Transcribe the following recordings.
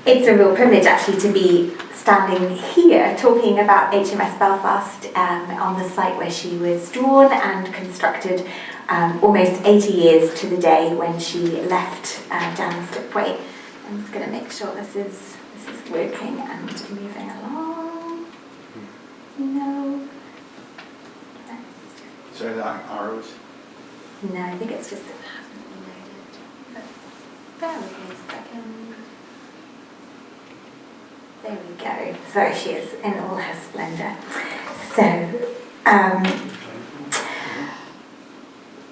It's a real privilege actually to be standing here talking about HMS Belfast on the site where she was drawn and constructed almost 80 years to the day when she left down the slipway. I'm just going to make sure this is working and moving along. No. So that arrows? No, I think it's just that it hasn't been loaded. But bear with me a second. There we go. So she is in all her splendour. So,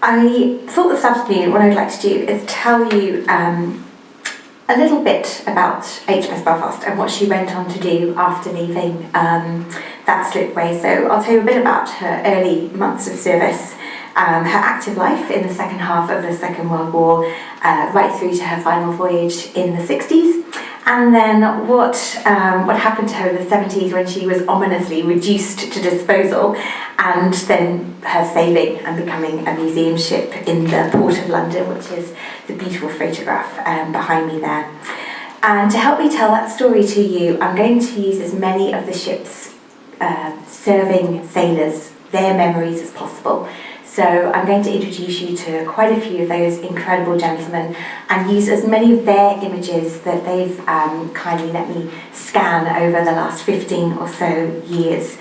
I thought this afternoon what I'd like to do is tell you a little bit about HMS Belfast and what she went on to do after leaving that slipway. So I'll tell you a bit about her early months of service, her active life in the second half of the Second World War, right through to her final voyage in the 60s. And then what happened to her in the 70s when she was ominously reduced to disposal, and then her sailing and becoming a museum ship in the Port of London, which is the beautiful photograph behind me there. And to help me tell that story to you, I'm going to use as many of the ship's serving sailors, their memories as possible. So I'm going to introduce you to quite a few of those incredible gentlemen and use as many of their images that they've kindly let me scan over the last 15 or so years.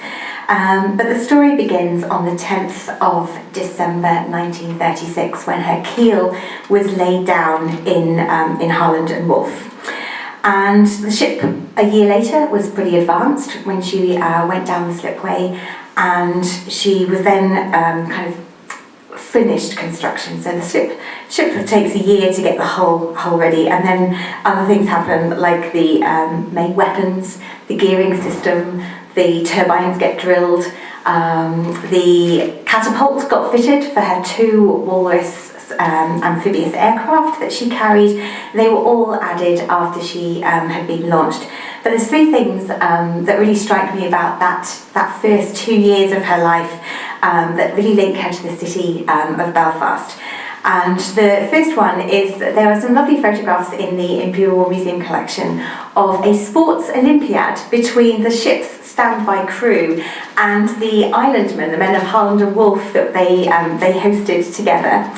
But the story begins on the 10th of December 1936 when her keel was laid down in Harland Wolff. And the ship a year later was pretty advanced when she went down the slipway, and she was then kind of finished construction. So the ship takes a year to get the hull ready, and then other things happen, like the main weapons, the gearing system, the turbines get drilled, the catapult got fitted for her two Walrus amphibious aircraft that she carried. They were all added after she had been launched. But there's three things that really strike me about that first 2 years of her life that really link her to the city of Belfast. And the first one is that there are some lovely photographs in the Imperial War Museum collection of a sports Olympiad between the ship's standby crew and the islandmen, the men of Harland Wolff that they hosted together.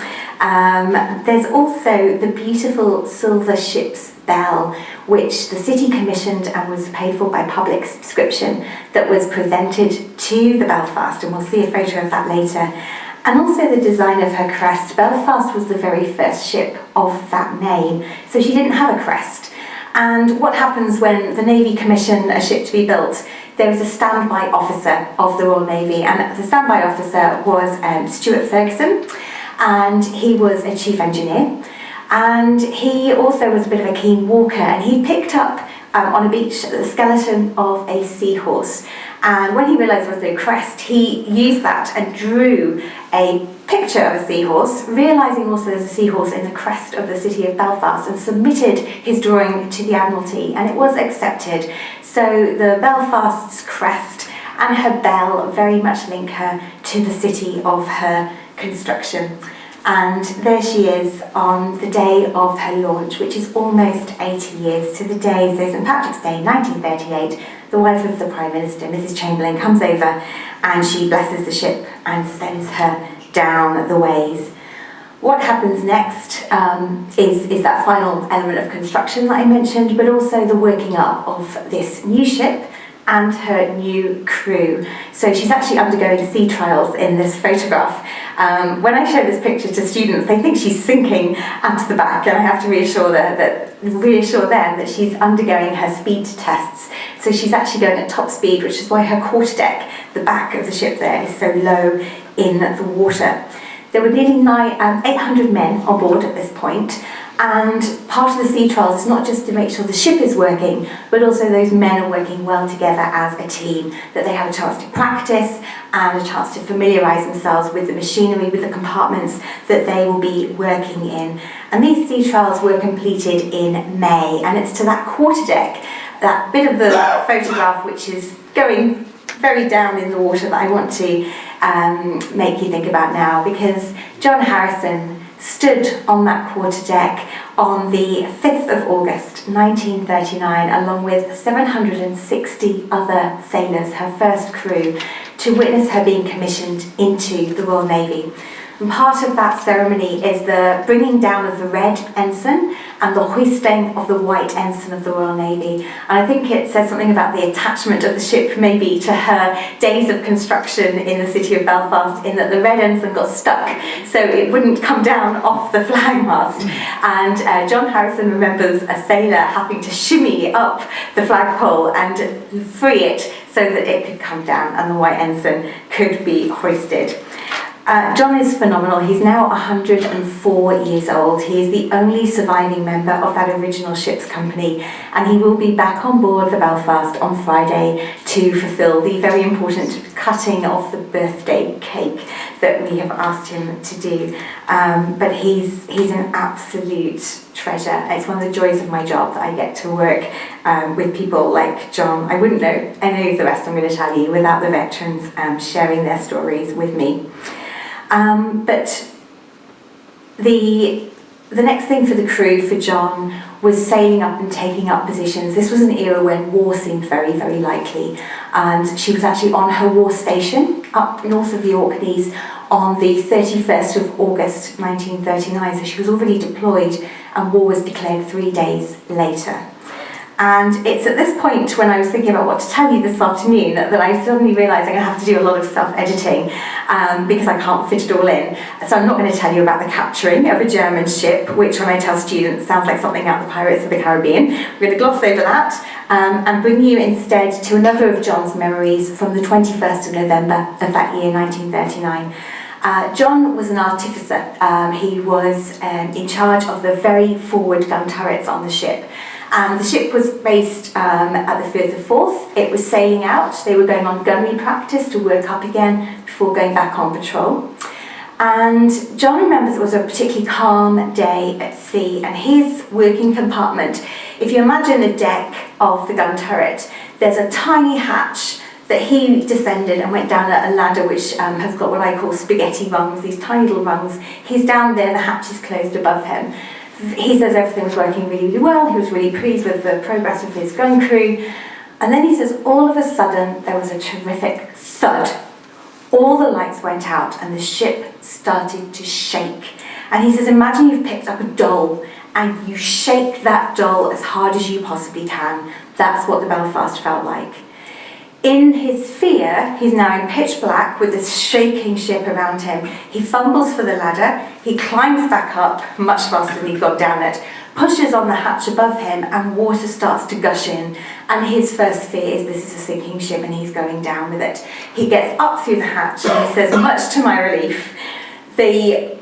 There's also the beautiful silver ship's bell, which the city commissioned and was paid for by public subscription, that was presented to the Belfast, and we'll see a photo of that later. And also the design of her crest. Belfast was the very first ship of that name, so she didn't have a crest. And what happens when the Navy commission a ship to be built? There was a standby officer of the Royal Navy, and the standby officer was Stuart Ferguson, and he was a chief engineer. And he also was a bit of a keen walker, and he picked up on a beach the skeleton of a seahorse. And when he realised there was no crest, he used that and drew a picture of a seahorse, realising also there's a seahorse in the crest of the city of Belfast, and submitted his drawing to the Admiralty, and it was accepted. So the Belfast's crest and her bell very much link her to the city of her construction. And there she is on the day of her launch, which is almost 80 years to the day. So St Patrick's Day, 1938, the wife of the Prime Minister, Mrs Chamberlain, comes over and she blesses the ship and sends her down the ways. What happens next is that final element of construction that I mentioned, but also the working up of this new ship and her new crew. So she's actually undergoing sea trials in this photograph. When I show this picture to students, they think she's sinking onto the back, and I have to reassure them that she's undergoing her speed tests. So she's actually going at top speed, which is why her quarterdeck, the back of the ship there, is so low in the water. There were nearly 800 men on board at this point, and part of the sea trials is not just to make sure the ship is working, but also those men are working well together as a team, that they have a chance to practice and a chance to familiarise themselves with the machinery, with the compartments that they will be working in. And these sea trials were completed in May, and it's to that quarterdeck, that bit of the photograph which is going very down in the water, that I want to make you think about now, because John Harrison stood on that quarterdeck on the 5th of August 1939, along with 760 other sailors, her first crew, to witness her being commissioned into the Royal Navy. And part of that ceremony is the bringing down of the red ensign and the hoisting of the white ensign of the Royal Navy. And I think it says something about the attachment of the ship maybe to her days of construction in the city of Belfast, in that the red ensign got stuck so it wouldn't come down off the flag mast. And John Harrison remembers a sailor having to shimmy up the flagpole and free it so that it could come down and the white ensign could be hoisted. John is phenomenal. He's now 104 years old. He is the only surviving member of that original ship's company, and he will be back on board the Belfast on Friday to fulfil the very important cutting of the birthday cake that we have asked him to do. But he's an absolute treasure. It's one of the joys of my job that I get to work with people like John. I wouldn't know any of the rest I'm going to tell you without the veterans sharing their stories with me. But the next thing for the crew, for John, was sailing up and taking up positions. This was an era when war seemed very, very likely, and she was actually on her war station up north of the Orkneys on the 31st of August 1939, so she was already deployed and war was declared 3 days later. And it's at this point, when I was thinking about what to tell you this afternoon, that I suddenly realised I'm going to have to do a lot of self-editing because I can't fit it all in. So I'm not going to tell you about the capturing of a German ship, which when I tell students sounds like something out of the Pirates of the Caribbean. We're going to gloss over that and bring you instead to another of John's memories from the 21st of November of that year, 1939. John was an artificer. He was in charge of the very forward gun turrets on the ship. The ship was based at the Firth of Forth. It was sailing out. They were going on gunnery practice to work up again before going back on patrol. And John remembers it was a particularly calm day at sea, and his working compartment, if you imagine the deck of the gun turret, there's a tiny hatch that he descended and went down a ladder which has got what I call spaghetti rungs, these tiny little rungs. He's down there, the hatch is closed above him. He says everything was working really, really well. He was really pleased with the progress of his gun crew. And then he says all of a sudden there was a terrific thud. All the lights went out and the ship started to shake. And he says, imagine you've picked up a doll and you shake that doll as hard as you possibly can. That's what the Belfast felt like. In his fear, he's now in pitch black with this shaking ship around him. He fumbles for the ladder, he climbs back up much faster than he'd gone down it, pushes on the hatch above him, and water starts to gush in. And his first fear is this is a sinking ship and he's going down with it. He gets up through the hatch and he says, much to my relief, the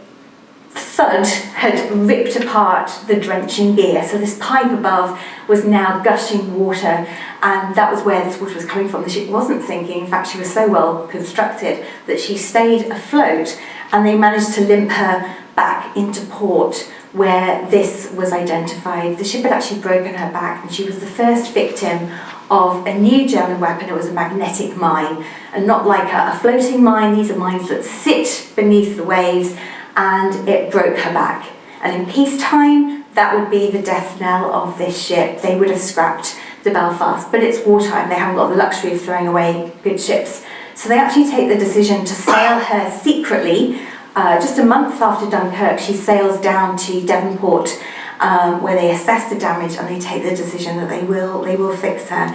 thud had ripped apart the drenching gear, so this pipe above was now gushing water, and that was where this water was coming from. The ship wasn't sinking. In fact, she was so well constructed that she stayed afloat, and they managed to limp her back into port where this was identified. The ship had actually broken her back, and she was the first victim of a new German weapon. It was a magnetic mine, and not like a floating mine. These are mines that sit beneath the waves, and it broke her back. And in peacetime, that would be the death knell of this ship. They would have scrapped the Belfast, but it's wartime. They haven't got the luxury of throwing away good ships. So they actually take the decision to sail her secretly. Just a month after Dunkirk, she sails down to Devonport, where they assess the damage and they take the decision that they will fix her.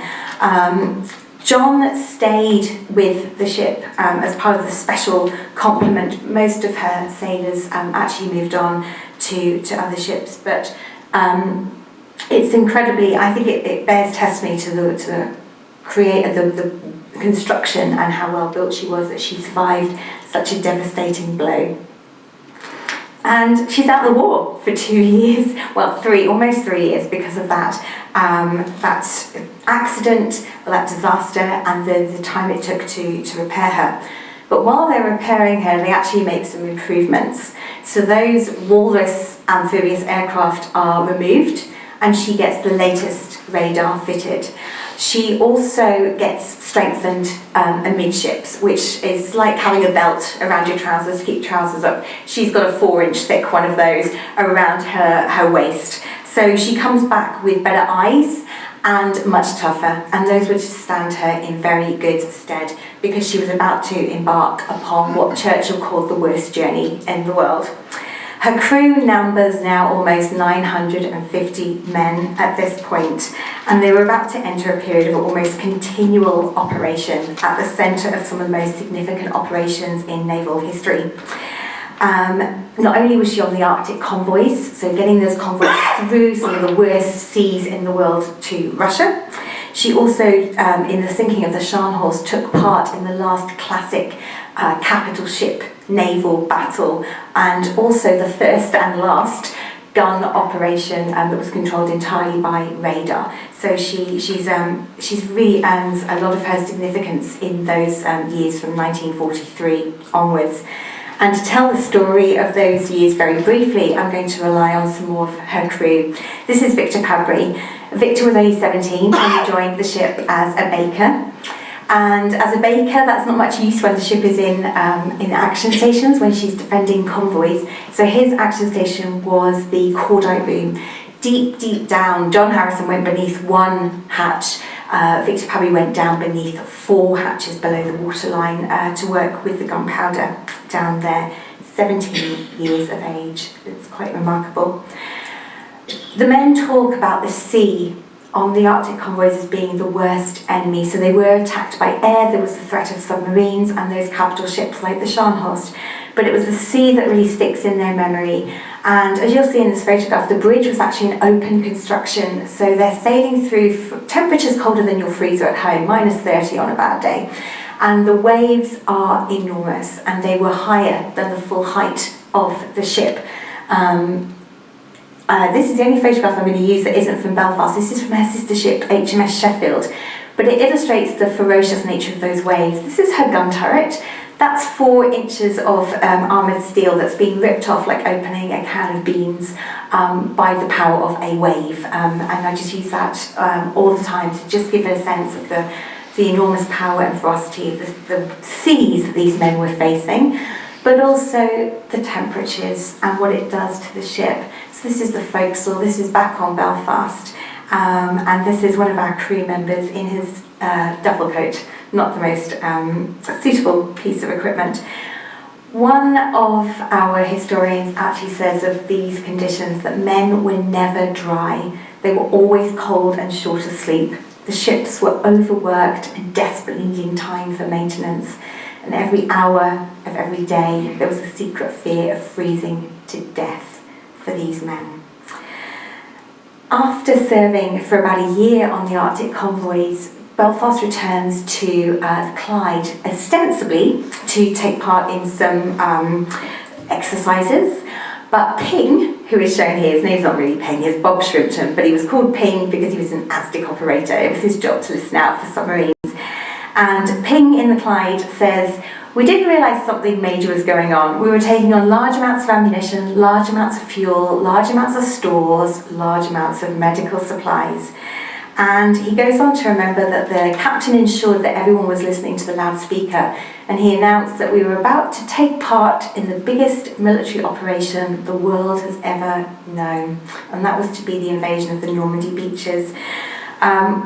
John stayed with the ship as part of the special complement. Most of her sailors actually moved on to other ships, but it's incredibly, I think it bears testimony to the construction and how well built she was, that she survived such a devastating blow. And she's out of the war for 2 years, well, almost 3 years, because of that accident, that disaster, and the time it took to repair her. But while they're repairing her, they actually make some improvements. So those Walrus amphibious aircraft are removed, and she gets the latest radar fitted. She also gets strengthened amidships, which is like having a belt around your trousers to keep trousers up. She's got a 4-inch thick one of those around her waist. So she comes back with better eyes and much tougher, and those would stand her in very good stead because she was about to embark upon what Churchill called the worst journey in the world. Her crew numbers now almost 950 men at this point, and they were about to enter a period of almost continual operation at the centre of some of the most significant operations in naval history. Not only was she on the Arctic convoys, so getting those convoys through some of the worst seas in the world to Russia, she also, in the sinking of the Scharnhorst, took part in the last classic capital ship naval battle, and also the first and last gun operation that was controlled entirely by radar. So she's really earns a lot of her significance in those years from 1943 onwards. And to tell the story of those years very briefly, I'm going to rely on some more of her crew. This is Victor Padbury. Victor was only 17 when he joined the ship as a baker. And as a baker, that's not much use when the ship is in action stations, when she's defending convoys. So his action station was the cordite room. Deep, deep down, John Harrison went beneath one hatch. Victor Padbury went down beneath 4 hatches below the waterline to work with the gunpowder down there. 17 years of age. It's quite remarkable. The men talk about the sea on the Arctic convoys as being the worst enemy. So they were attacked by air, there was the threat of submarines and those capital ships like the Scharnhorst. But it was the sea that really sticks in their memory. And as you'll see in this photograph, the bridge was actually an open construction. So they're sailing through temperatures colder than your freezer at home, minus 30 on a bad day. And the waves are enormous, and they were higher than the full height of the ship. This is the only photograph I'm going to use that isn't from Belfast. This is from her sister ship, HMS Sheffield. But it illustrates the ferocious nature of those waves. This is her gun turret. That's 4 inches of armoured steel that's being ripped off like opening a can of beans by the power of a wave. And I just use that all the time to just give it a sense of the enormous power and ferocity of the seas that these men were facing, but also the temperatures and what it does to the ship. So this is the forecastle, this is back on Belfast, and this is one of our crew members in his duffel coat, not the most suitable piece of equipment. One of our historians actually says of these conditions that men were never dry. They were always cold and short of sleep. The ships were overworked and desperately needing time for maintenance. And every hour of every day, there was a secret fear of freezing to death for these men. After serving for about a year on the Arctic convoys, Belfast returns to Clyde, ostensibly to take part in some exercises. But Ping, who is shown here, his name's not really Ping, he's Bob Shrimpton, but he was called Ping because he was an ASDIC operator. It was his job to listen out for submarines. And Ping in the Clyde says, "We didn't realise something major was going on. We were taking on large amounts of ammunition, large amounts of fuel, large amounts of stores, large amounts of medical supplies." And he goes on to remember that the captain ensured that everyone was listening to the loudspeaker, and he announced that we were about to take part in the biggest military operation the world has ever known, and that was to be the invasion of the Normandy beaches.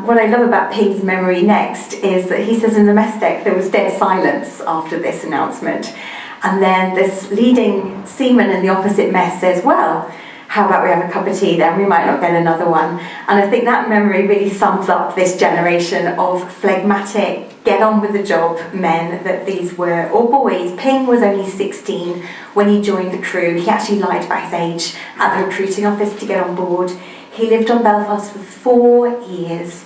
What I love about Ping's memory next is that he says in the mess deck there was dead silence after this announcement, and then this leading seaman in the opposite mess says, "Well, how about we have a cup of tea then, we might not get another one." And I think that memory really sums up this generation of phlegmatic, get on with the job men that these were, or boys. Ping was only 16 when he joined the crew. He actually lied about his age at the recruiting office to get on board. He lived on Belfast for 4 years,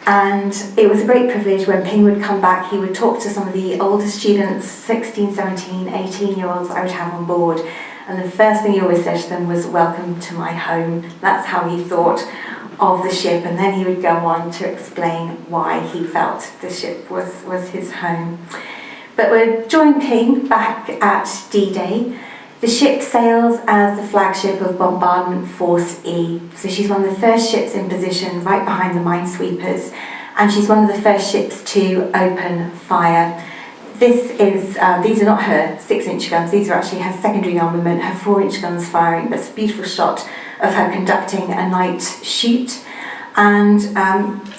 and it was a great privilege when Ping would come back. He would talk to some of the older students, 16, 17, 18-year-olds I would have on board. And the first thing he always said to them was, "Welcome to my home." That's how he thought of the ship. And then he would go on to explain why he felt the ship was his home. But we'll join Ping back at D-Day. The ship sails as the flagship of Bombardment Force E. So she's one of the first ships in position right behind the minesweepers. and she's one of the first ships to open fire. These are not her 6-inch guns, these are actually her secondary armament, her 4-inch guns firing. That's a beautiful shot of her conducting a night shoot. And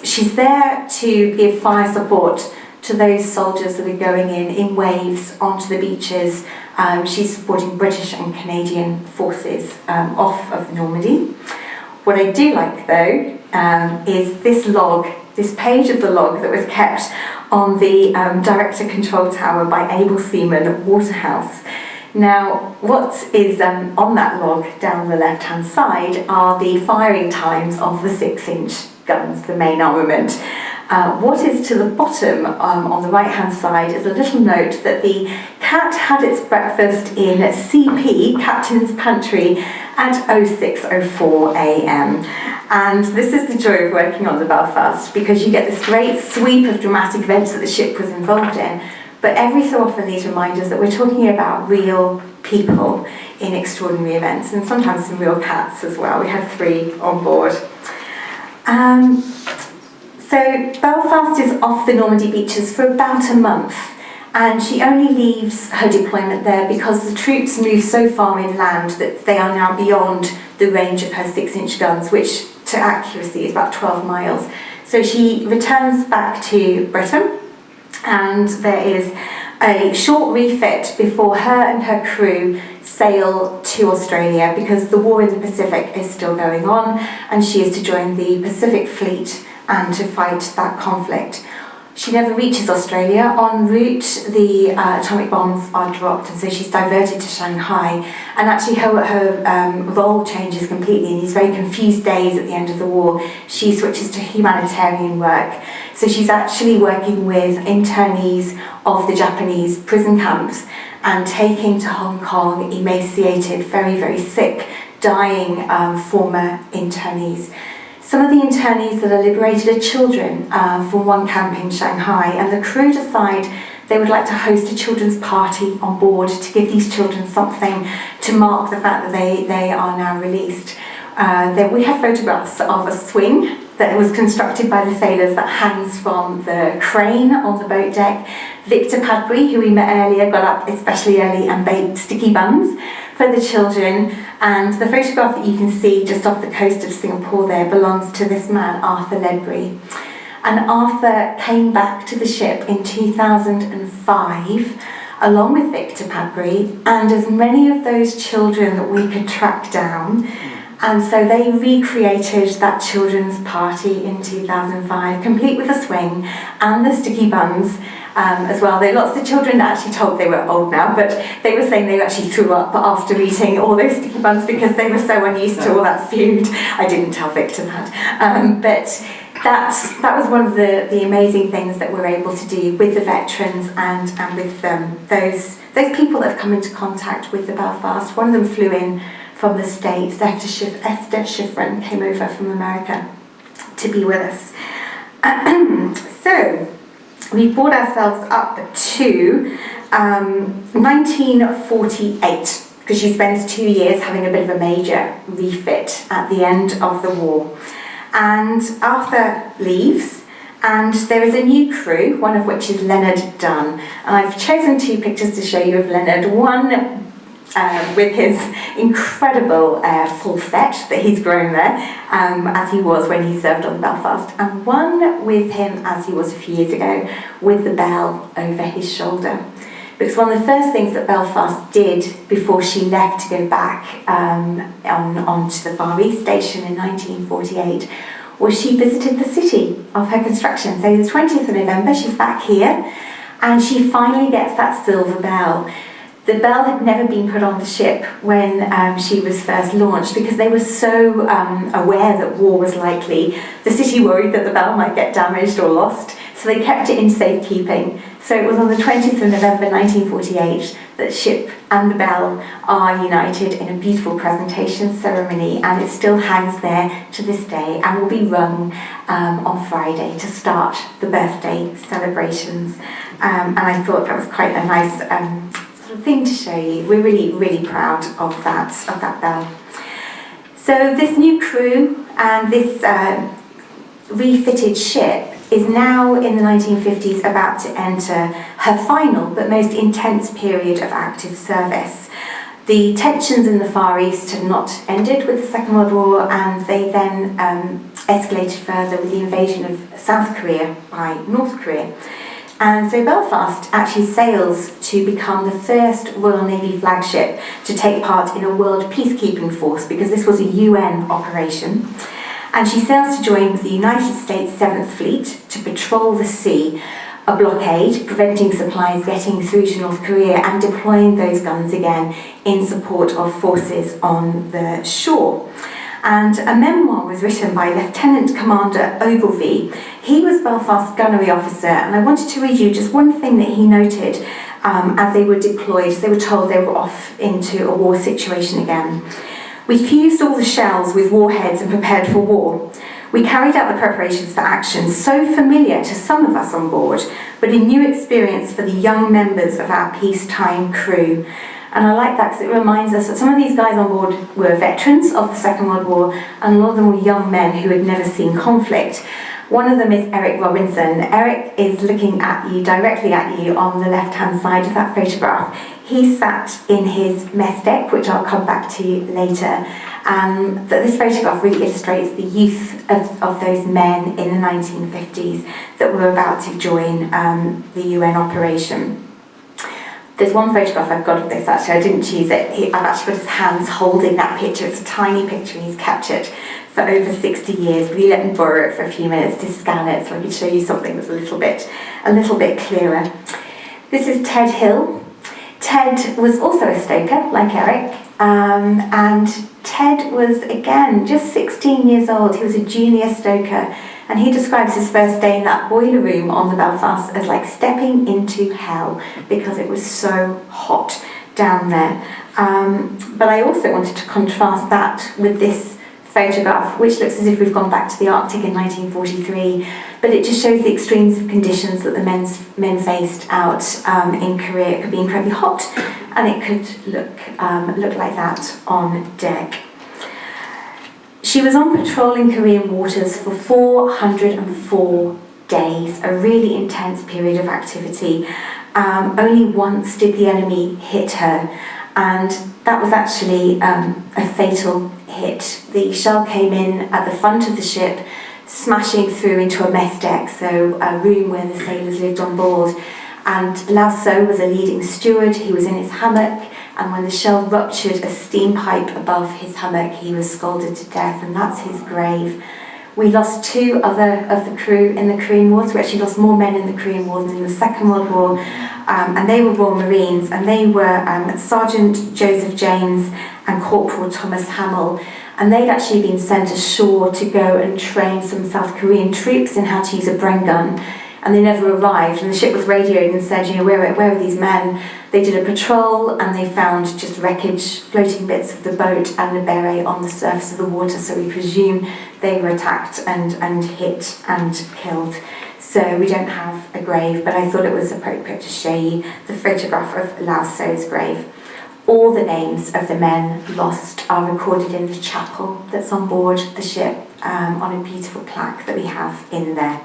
she's there to give fire support to those soldiers that are going in waves onto the beaches. She's supporting British and Canadian forces off of Normandy. What I do like though is this log, this page of the log that was kept on the Director Control Tower by able seaman Waterhouse. Now, what is on that log down the left-hand side are the firing times of the 6-inch guns, the main armament. What is to the bottom on the right-hand side is a little note that the cat had its breakfast in CP, Captain's Pantry, at 06:04 a.m. And this is the joy of working on the Belfast, because you get this great sweep of dramatic events that the ship was involved in, but every so often these reminders that we're talking about real people in extraordinary events, and sometimes some real cats as well. We had 3 on board. So Belfast is off the Normandy beaches for about a month, and she only leaves her deployment there because the troops move so far inland that they are now beyond the range of her 6-inch guns, which to accuracy is about 12 miles. So she returns back to Britain, and there is a short refit before her and her crew sail to Australia, because the war in the Pacific is still going on, and she is to join the Pacific Fleet and to fight that conflict. She never reaches Australia. En route, the atomic bombs are dropped, and so she's diverted to Shanghai. And actually her role changes completely. In these very confused days at the end of the war, she switches to humanitarian work. So she's actually working with internees of the Japanese prison camps and taking to Hong Kong emaciated, very, very sick, dying former internees. Some of the internees that are liberated are children from one camp in Shanghai, and the crew decide they would like to host a children's party on board to give these children something to mark the fact that they are now released. We have photographs of a swing that was constructed by the sailors that hangs from the crane on the boat deck. Victor Padbury, who we met earlier, got up especially early and baked sticky buns for the children, and the photograph that you can see just off the coast of Singapore there belongs to this man, Arthur Ledbury. And Arthur came back to the ship in 2005 along with Victor Padbury and as many of those children that we could track down, and so they recreated that children's party in 2005, complete with a swing and the sticky buns. As well. Lots of the children actually told they were old now, but they were saying they actually threw up after eating all those sticky buns because they were so unused to all that food. I didn't tell Victor that. But that was one of the amazing things that we're able to do with the veterans and with those people that have come into contact with the Belfast. One of them flew in from the States. Esther Schifrin came over from America to be with us. So we brought ourselves up to 1948, because she spends 2 years having a bit of a major refit at the end of the war. And Arthur leaves, and there is a new crew, one of which is Leonard Dunn. And I've chosen 2 pictures to show you of Leonard. One with his incredible full set that he's grown there, as he was when he served on Belfast, and one with him as he was a few years ago with the bell over his shoulder. Because one of the first things that Belfast did before she left to go back onto the Far East Station in 1948 was she visited the city of her construction. So the 20th of November, she's back here, and she finally gets that silver bell. The bell had never been put on the ship when she was first launched, because they were so aware that war was likely. The city worried that the bell might get damaged or lost, so they kept it in safekeeping. So it was on the 20th of November 1948 that the ship and the bell are united in a beautiful presentation ceremony, and it still hangs there to this day and will be rung on Friday to start the birthday celebrations. And I thought that was quite a nice thing to show you. We're really, really proud of that bell. So this new crew and this refitted ship is now in the 1950s about to enter her final but most intense period of active service. The tensions in the Far East had not ended with the Second World War, and they then escalated further with the invasion of South Korea by North Korea. And so Belfast actually sails to become the first Royal Navy flagship to take part in a world peacekeeping force, because this was a UN operation. And she sails to join the United States 7th Fleet to patrol the sea, a blockade, preventing supplies getting through to North Korea, and deploying those guns again in support of forces on the shore. And a memoir was written by Lieutenant Commander Ogilvie. He was Belfast's gunnery officer, and I wanted to read you just one thing that he noted as they were deployed. They were told they were off into a war situation again. "We fused all the shells with warheads and prepared for war. We carried out the preparations for action, so familiar to some of us on board, but a new experience for the young members of our peacetime crew." And I like that because it reminds us that some of these guys on board were veterans of the Second World War, and a lot of them were young men who had never seen conflict. One of them is Eric Robinson. Eric is looking at you, directly at you, on the left-hand side of that photograph. He sat in his mess deck, which I'll come back to later. But this photograph really illustrates the youth of those men in the 1950s that were about to join the UN operation. There's one photograph I've got of this, actually. I didn't choose it. I've actually got his hands holding that picture. It's a tiny picture, and he's captured for over 60 years. But he let me borrow it for a few minutes to scan it so I could show you something that's a little bit clearer. This is Ted Hill. Ted was also a stoker, like Eric, and Ted was, again, just 16 years old. He was a junior stoker, and he describes his first day in that boiler room on the Belfast as like stepping into hell, because it was so hot down there. But I also wanted to contrast that with this photograph, which looks as if we've gone back to the Arctic in 1943, but it just shows the extremes of conditions that the men faced out in Korea. It could be incredibly hot, and it could look like that on deck. She was on patrol in Korean waters for 404 days, a really intense period of activity. Only once did the enemy hit her, and that was actually a fatal hit. The shell came in at the front of the ship, smashing through into a mess deck, so a room where the sailors lived on board. And Lao So was a leading steward. He was in his hammock, and when the shell ruptured a steam pipe above his hammock, he was scalded to death, and that's his grave. We lost 2 other of the crew in the Korean War, so we actually lost more men in the Korean War than in the Second World War, and they were Royal Marines, and they were Sergeant Joseph James and Corporal Thomas Hamill, and they'd actually been sent ashore to go and train some South Korean troops in how to use a Bren gun, and they never arrived, and the ship was radioed and said, where are these men? They did a patrol, and they found just wreckage, floating bits of the boat and the beret on the surface of the water, so we presume they were attacked and hit and killed. So we don't have a grave, but I thought it was appropriate to show you the photograph of Lao So's grave. All the names of the men lost are recorded in the chapel that's on board the ship, on a beautiful plaque that we have in there.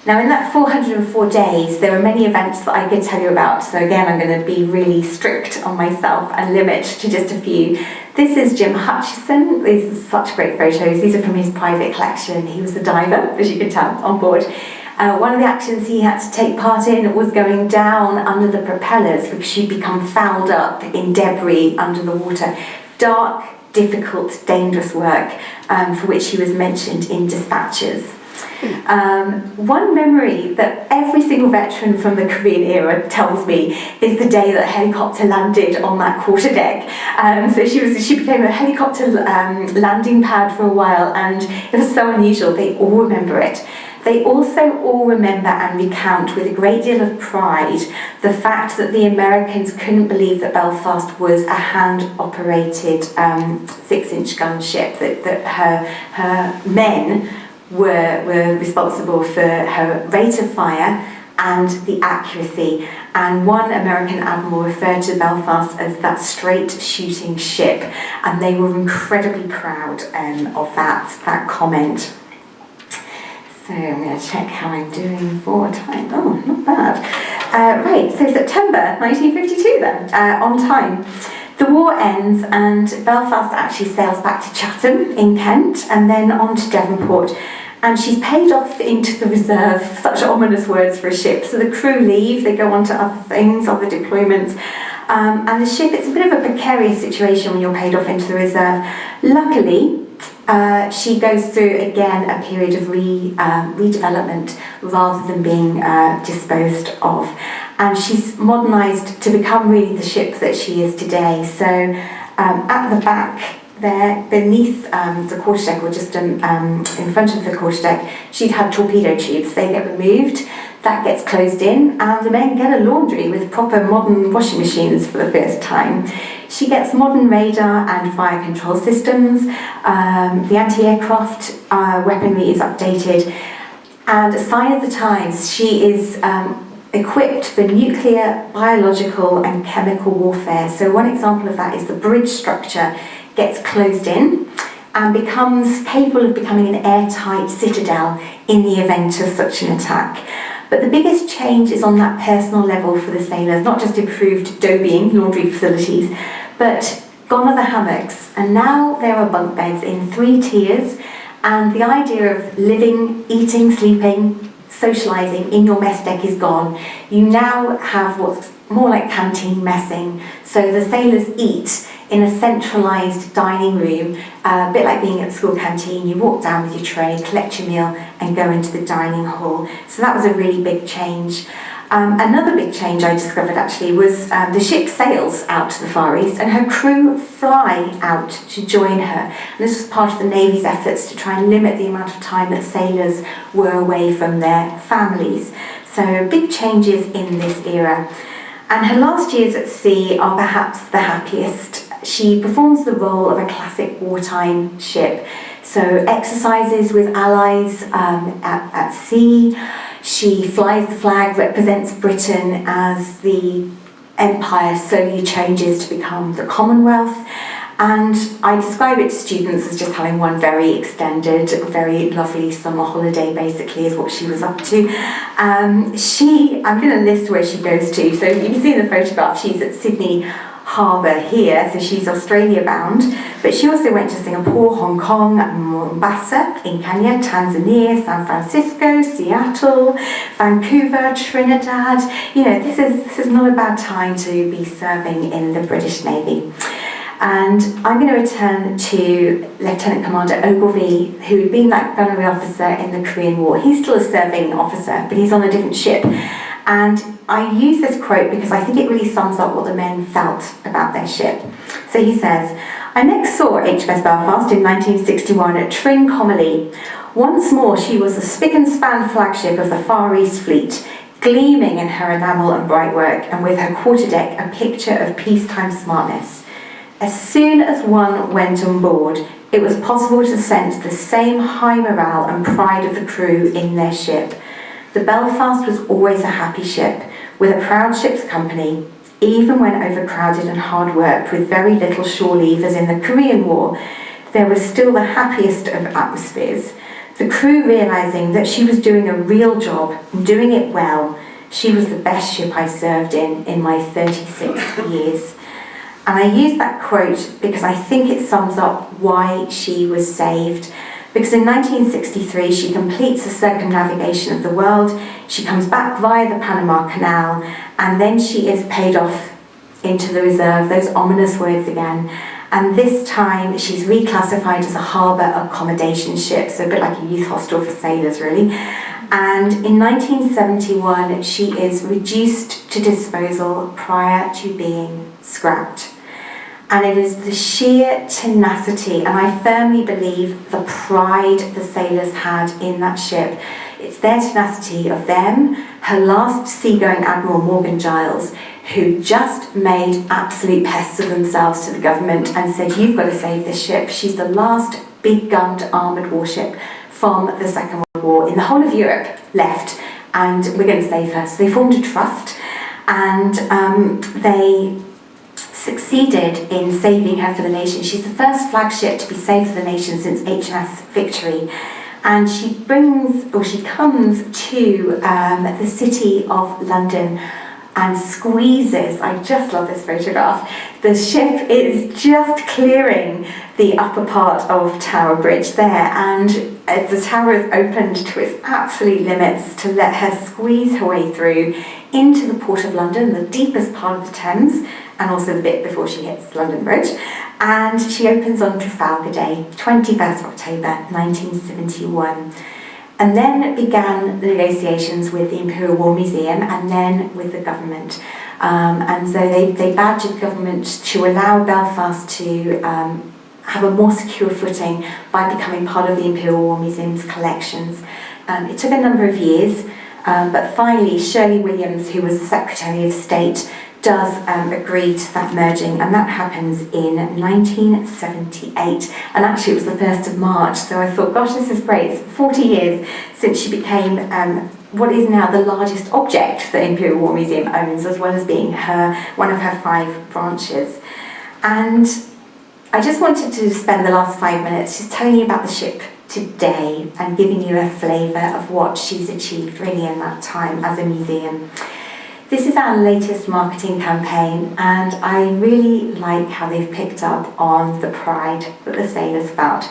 Now, in that 404 days, there were many events that I could tell you about, so again, I'm going to be really strict on myself and limit to just a few. This is Jim Hutchison. These are such great photos. These are from his private collection. He was the diver, as you can tell, on board. One of the actions he had to take part in was going down under the propellers, because she'd become fouled up in debris under the water. Dark, difficult, dangerous work, for which he was mentioned in dispatches. One memory that every single veteran from the Korean era tells me is the day that a helicopter landed on that quarterdeck. So she became a helicopter landing pad for a while, and it was so unusual. They all remember it. They also all remember and recount with a great deal of pride the fact that the Americans couldn't believe that Belfast was a hand-operated 6-inch gun ship, that her men were responsible for her rate of fire and the accuracy. And one American admiral referred to Belfast as that straight shooting ship, and they were incredibly proud of that comment. So I'm going to check how I'm doing for time. Oh, not bad. Right, so September 1952 then, on time. The war ends and Belfast actually sails back to Chatham in Kent and then on to Devonport. And she's paid off into the reserve, such ominous words for a ship. So the crew leave, they go on to other things, other deployments. And the ship, it's a bit of a precarious situation when you're paid off into the reserve. Luckily, she goes through again a period of redevelopment rather than being disposed of. And she's modernised to become really the ship that she is today. So at the back there, beneath the quarterdeck, or just in front of the quarterdeck, she'd had torpedo tubes. They get removed, that gets closed in, and the men get a laundry with proper modern washing machines for the first time. She gets modern radar and fire control systems. The anti-aircraft weaponry is updated. And a sign of the times, she is equipped for nuclear, biological and chemical warfare. So one example of that is the bridge structure gets closed in and becomes capable of becoming an airtight citadel in the event of such an attack. But the biggest change is on that personal level for the sailors, not just improved dobbying, laundry facilities, but gone are the hammocks, and now there are bunk beds in 3 tiers, and the idea of living, eating, sleeping, socialising in your mess deck is gone. You now have what's more like canteen messing, so the sailors eat in a centralised dining room, a bit like being at the school canteen. You walk down with your tray, collect your meal and go into the dining hall. So that was a really big change. Another big change I discovered actually was the ship sails out to the Far East and her crew fly out to join her. And this was part of the Navy's efforts to try and limit the amount of time that sailors were away from their families. So big changes in this era. And her last years at sea are perhaps the happiest. She performs the role of a classic wartime ship. So exercises with allies at sea. She flies the flag, represents Britain as the empire slowly changes to become the Commonwealth. And I describe it to students as just having one very extended, very lovely summer holiday, basically, is what she was up to. I'm going to list where she goes to. So you can see in the photograph, she's at Sydney Harbour here, so she's Australia bound. But she also went to Singapore, Hong Kong, Mombasa in Kenya, Tanzania, San Francisco, Seattle, Vancouver, Trinidad. You know, this is not a bad time to be serving in the British Navy. And I'm going to return to Lieutenant Commander Ogilvy, who had been that gunnery officer in the Korean War. He's still a serving officer, but he's on a different ship. And I use this quote because I think it really sums up what the men felt about their ship. So he says, "I next saw HMS Belfast in 1961 at Trincomalee. Once more she was the spick and span flagship of the Far East Fleet, gleaming in her enamel and bright work, and with her quarterdeck a picture of peacetime smartness. As soon as one went on board, it was possible to sense the same high morale and pride of the crew in their ship. The Belfast was always a happy ship, with a proud ship's company, even when overcrowded and hard worked with very little shore leave as in the Korean War. There was still the happiest of atmospheres. The crew realising that she was doing a real job and doing it well. She was the best ship I served in my 36 years." And I use that quote because I think it sums up why she was saved. Because in 1963, she completes the circumnavigation of the world, she comes back via the Panama Canal, and then she is paid off into the reserve, those ominous words again. And this time, she's reclassified as a harbour accommodation ship, so a bit like a youth hostel for sailors, really. And in 1971, she is reduced to disposal prior to being scrapped. And it is the sheer tenacity, and I firmly believe the pride the sailors had in that ship. It's their tenacity of them, her last seagoing Admiral Morgan Giles, who just made absolute pests of themselves to the government and said, "You've got to save this ship. She's the last big-gunned armoured warship from the Second World War in the whole of Europe left, and we're going to save her." So they formed a trust, and they succeeded in saving her for the nation. She's the first flagship to be saved for the nation since HMS Victory. and she comes to the city of London and squeezes, I just love this photograph, the ship is just clearing the upper part of Tower Bridge there, and the tower is opened to its absolute limits to let her squeeze her way through into the Port of London, the deepest part of the Thames, and also the bit before she hits London Bridge. And she opens on Trafalgar Day, 21st October 1971. And then began the negotiations with the Imperial War Museum and then with the government. And so they badgered the government to allow Belfast to have a more secure footing by becoming part of the Imperial War Museum's collections. It took a number of years, but finally Shirley Williams, who was the Secretary of State, does agree to that merging, and that happens in 1978, and actually it was the 1st of March, so I thought, gosh, this is great. It's 40 years since she became what is now the largest object the Imperial War Museum owns, as well as being one of her 5 branches. And I just wanted to spend the last 5 minutes just telling you about the ship today and giving you a flavour of what she's achieved really in that time as a museum. This is our latest marketing campaign, and I really like how they've picked up on the pride that the sailors felt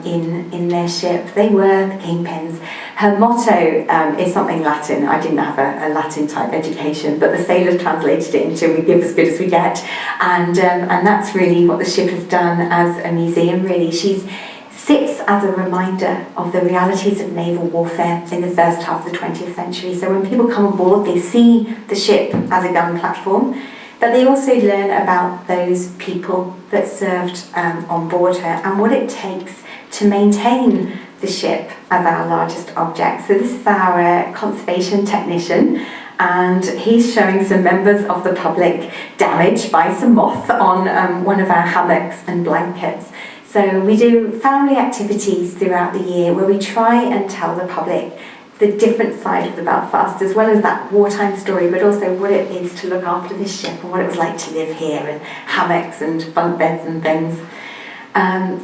in their ship. They were the kingpins. Her motto is something Latin. I didn't have a Latin type education, but the sailors translated it into "we give as good as we get," and that's really what the ship has done as a museum. Really, she sits as a reminder of the realities of naval warfare in the first half of the 20th century. So when people come on board, they see the ship as a gun platform, but they also learn about those people that served on board her and what it takes to maintain the ship as our largest object. So this is our conservation technician, and he's showing some members of the public damaged by some moth on one of our hammocks and blankets. So we do family activities throughout the year where we try and tell the public the different side of the Belfast, as well as that wartime story, but also what it is to look after this ship and what it was like to live here, and hammocks and bunk beds and things.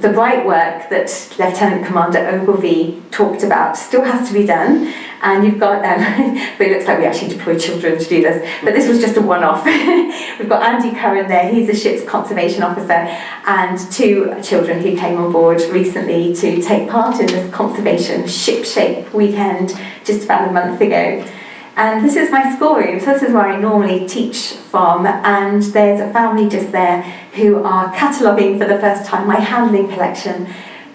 The bright work that Lieutenant Commander Ogilvie talked about still has to be done, and you've got, but it looks like we actually deploy children to do this, but this was just a one-off. We've got Andy Curran there, he's the ship's conservation officer, and 2 children who came on board recently to take part in this conservation ship shape weekend just about a month ago. And this is my schoolroom, so this is where I normally teach from, and there's a family just there who are cataloguing for the first time my handling collection.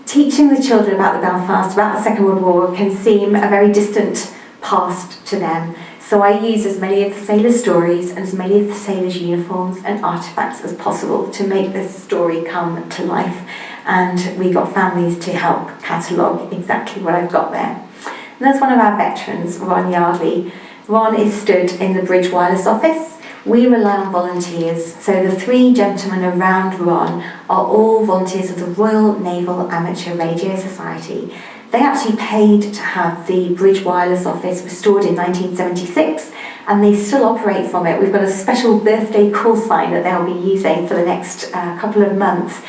Teaching the children about the Belfast, about the Second World War, can seem a very distant past to them. So I use as many of the sailors' stories and as many of the sailors' uniforms and artefacts as possible to make this story come to life. And we got families to help catalogue exactly what I've got there. And that's one of our veterans, Ron Yardley. Ron is stood in the Bridge Wireless office. We rely on volunteers, so the 3 gentlemen around Ron are all volunteers of the Royal Naval Amateur Radio Society. They actually paid to have the Bridge Wireless office restored in 1976, and they still operate from it. We've got a special birthday call sign that they'll be using for the next couple of months.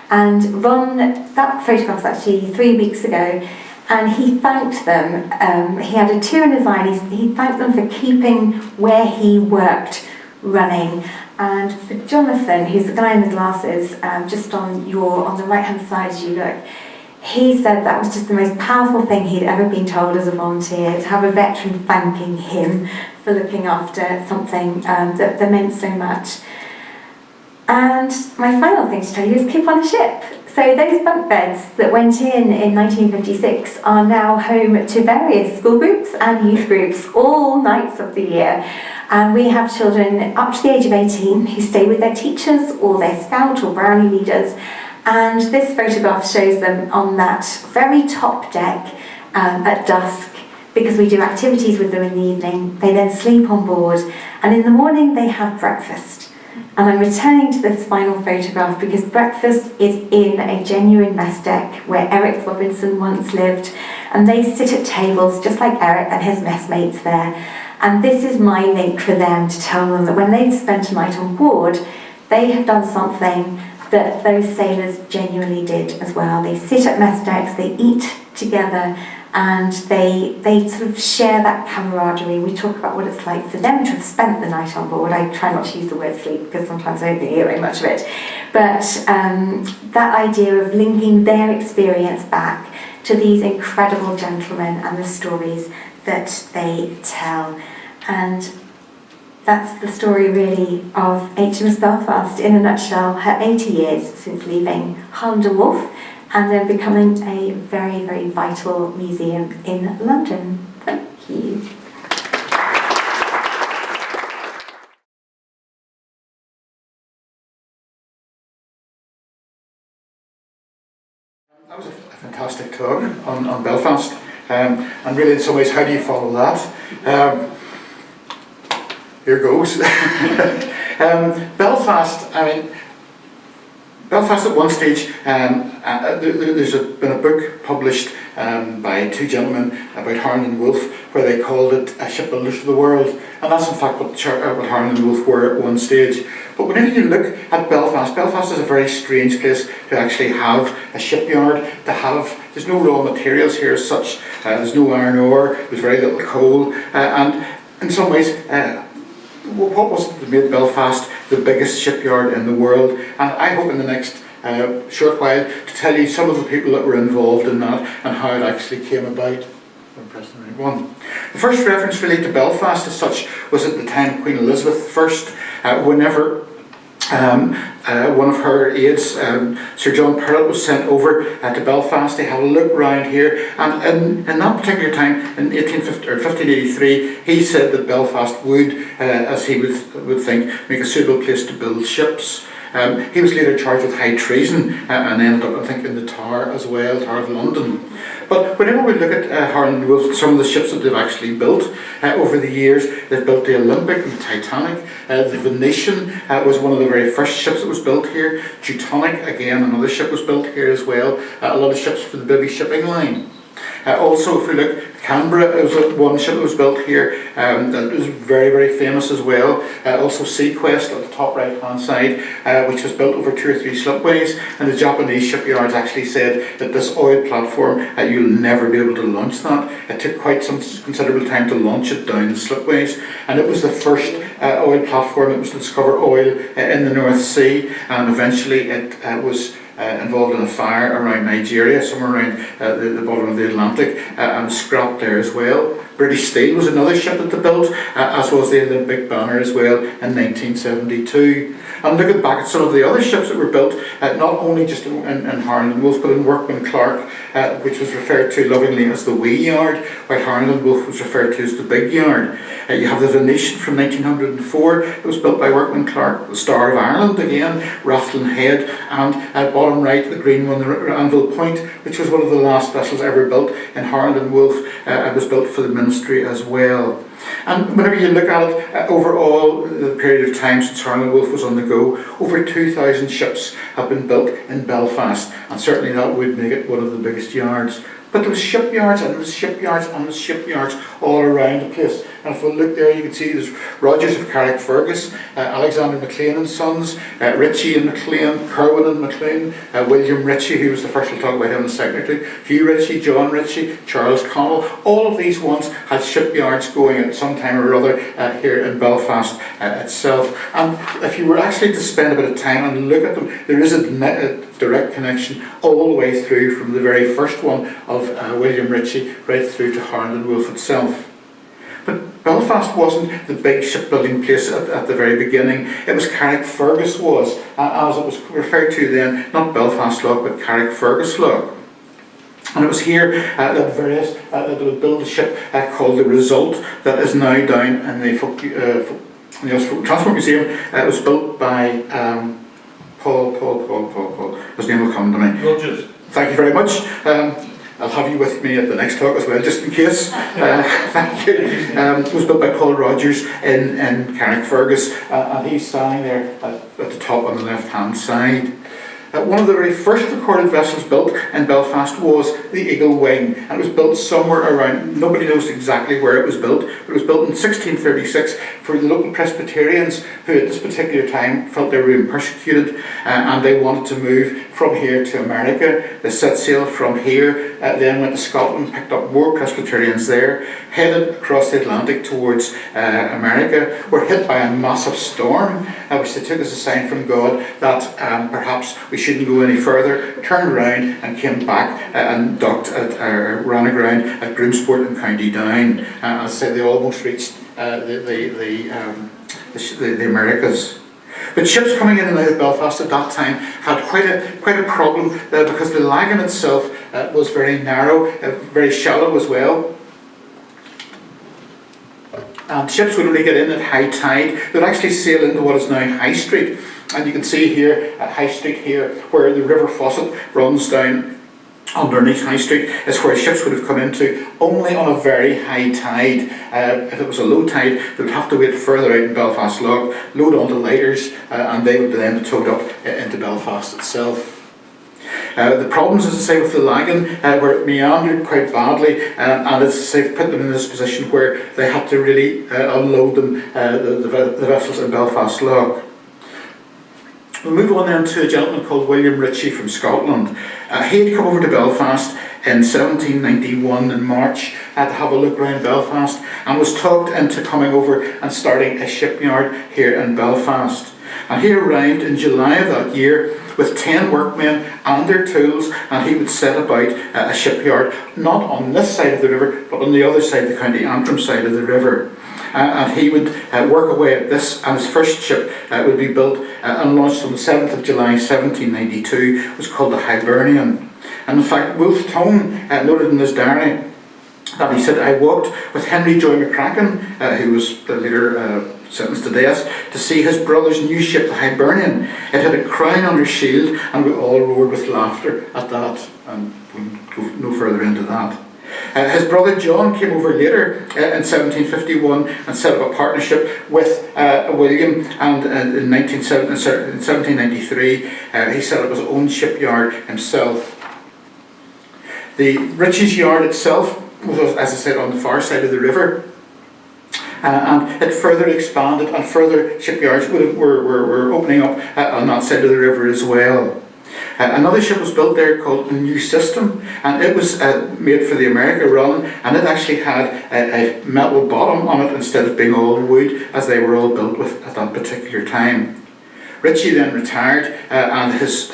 And Ron, that photograph's actually 3 weeks ago, and he thanked them. He had a tear in his eye, and he thanked them for keeping where he worked running. And for Jonathan, who's the guy in the glasses, just on the right-hand side as you look, he said that was just the most powerful thing he'd ever been told as a volunteer, to have a veteran thanking him for looking after something that meant so much. And my final thing to tell you is keep on a ship. So those bunk beds that went in 1956 are now home to various school groups and youth groups all nights of the year. And we have children up to the age of 18 who stay with their teachers or their scout or brownie leaders. And this photograph shows them on that very top deck at dusk, because we do activities with them in the evening. They then sleep on board, and in the morning they have breakfast. And I'm returning to this final photograph because breakfast is in a genuine mess deck where Eric Robinson once lived, and they sit at tables just like Eric and his messmates there. And this is my link for them to tell them that when they've spent a night on board, they have done something that those sailors genuinely did as well. They sit at mess decks, they eat together, and they sort of share that camaraderie. We talk about what it's like for them to have spent the night on board. I try not to use the word sleep because sometimes I don't hear very much of it, but that idea of linking their experience back to these incredible gentlemen and the stories that they tell. And that's the story really of HMS Belfast in a nutshell, her 80 years since leaving Harland Wolff and then becoming a very, very vital museum in London. Thank you. That was a fantastic talk on Belfast, and really in some ways, how do you follow that? Here goes. Belfast, Belfast at one stage, there's been a book published by two gentlemen about Harland Wolff where they called it Shipbuilders of the World, and that's in fact what Harland Wolff were at one stage. But whenever you look at Belfast, Belfast is a very strange place to actually have a shipyard, there's no raw materials here as such, there's no iron ore, there's very little coal, and in some ways, what was it that made Belfast the biggest shipyard in the world? And I hope in the next short while to tell you some of the people that were involved in that and how it actually came about. I'm pressing the right one. The first reference really to Belfast as such was at the time of Queen Elizabeth I, whenever one of her aides, Sir John Perrott, was sent over to Belfast to have a look around here, and in that particular time, in 1583, he said that Belfast would, as he would think, make a suitable place to build ships. He was later charged with high treason and ended up, I think, in the Tower as well, Tower of London. But whenever we look at Harland Wolff, some of the ships that they've actually built over the years, they've built the Olympic and the Titanic. The Venetian was one of the very first ships that was built here. Teutonic, again, another ship was built here as well. A lot of ships for the Bibby shipping line. Also, if we look, Canberra, it was one ship that was built here that was very, very famous as well. Also Seaquest at the top right hand side, which was built over 2 or 3 slipways, and the Japanese shipyards actually said that this oil platform, you'll never be able to launch that. It took quite some considerable time to launch it down the slipways, and it was the first oil platform that was to discover oil in the North Sea, and eventually it was involved in a fire around Nigeria, somewhere around the bottom of the Atlantic, and scrapped there as well. British Steel was another ship that they built, as was the Olympic banner as well in 1972. And looking back at some of the other ships that were built, not only just in Harland Wolff, but in Workman Clark, which was referred to lovingly as the wee yard, while Harland Wolff was referred to as the big yard. You have the Venetian from 1904, it was built by Workman Clark, the Star of Ireland again, Rathlin Head, and at bottom right, the green one, the Anvil Point, which was one of the last vessels ever built in Harland Wolff. It was built for the ministry as well. And whenever you look at it, overall, the period of time since Harland Wolff was on the go, over 2,000 ships have been built in Belfast, and certainly that would make it one of the biggest yards. But there was shipyards, and there was shipyards, and there was shipyards all around the place. And if we look there, you can see there's Rogers of Carrickfergus, Alexander McLean and Sons, Ritchie and McLean, Kerwin and McLean, William Ritchie, who was the first, we'll talk about him in a second or two, Hugh Ritchie, John Ritchie, Charles Connell. All of these ones had shipyards going at some time or other here in Belfast itself. And if you were actually to spend a bit of time and look at them, there is a direct connection all the way through from the very first one of William Ritchie right through to Harland Wolff itself. But Belfast wasn't the big shipbuilding place at the very beginning. It was Carrickfergus was, as it was referred to then, not Belfast Lock, but Carrickfergus Lock. And it was here that they would build a ship called the Result, that is now down in the Transport Museum. It was built by Paul, his name will come to me. Rogers. Thank you very much. I'll have you with me at the next talk as well, just in case. Thank you. It was built by Paul Rogers in Carrickfergus, and he's standing there at the top on the left-hand side. One of the very first recorded vessels built in Belfast was the Eagle Wing, and it was built somewhere around, nobody knows exactly where it was built, but it was built in 1636 for the local Presbyterians who at this particular time felt they were being persecuted, and they wanted to move from here to America. They set sail from here, then went to Scotland, picked up more Presbyterians there, headed across the Atlantic towards America, were hit by a massive storm, which they took as a sign from God that perhaps we shouldn't go any further, turned around and came back and docked ran aground at Groomsport in County Down. As I said, they almost reached the Americas. But ships coming in and out of Belfast at that time had quite a problem because the lagan itself was very narrow, very shallow as well. And ships would only get in at high tide. They'd actually sail into what is now High Street. And you can see here at High Street here, where the River Fawcett runs down underneath High Street, is where ships would have come into only on a very high tide. If it was a low tide, they would have to wait further out in Belfast Lough, load onto lighters, and they would then be towed up into Belfast itself. The problems, as I say, with the lagan were meandered quite badly, and as I say, put them in this position where they had to really unload them, the vessels in Belfast Lough. We'll move on then to a gentleman called William Ritchie from Scotland. He had come over to Belfast in 1791 in March to have a look around Belfast, and was talked into coming over and starting a shipyard here in Belfast. And he arrived in July of that year with 10 workmen and their tools, and he would set about a shipyard, not on this side of the river, but on the other side, the County Antrim side of the river. And he would work away at this, and his first ship would be built and launched on the 7th of July 1792. It was called the Hibernian. And in fact, Wolfe Tone noted in his diary that he said, "I walked with Henry Joy McCracken, who was the leader sentenced to death, to see his brother's new ship, the Hibernian. It had a crown on her shield, and we all roared with laughter at that." And we'll go no further into that. His brother John came over later in 1751 and set up a partnership with William, and in 1793 he set up his own shipyard himself. The Ritchie's yard itself was, as I said, on the far side of the river, and it further expanded, and further shipyards were opening up on that side of the river as well. Another ship was built there called the New System, and it was made for the America run, and it actually had a metal bottom on it instead of being all wood, as they were all built with at that particular time. Ritchie then retired, and his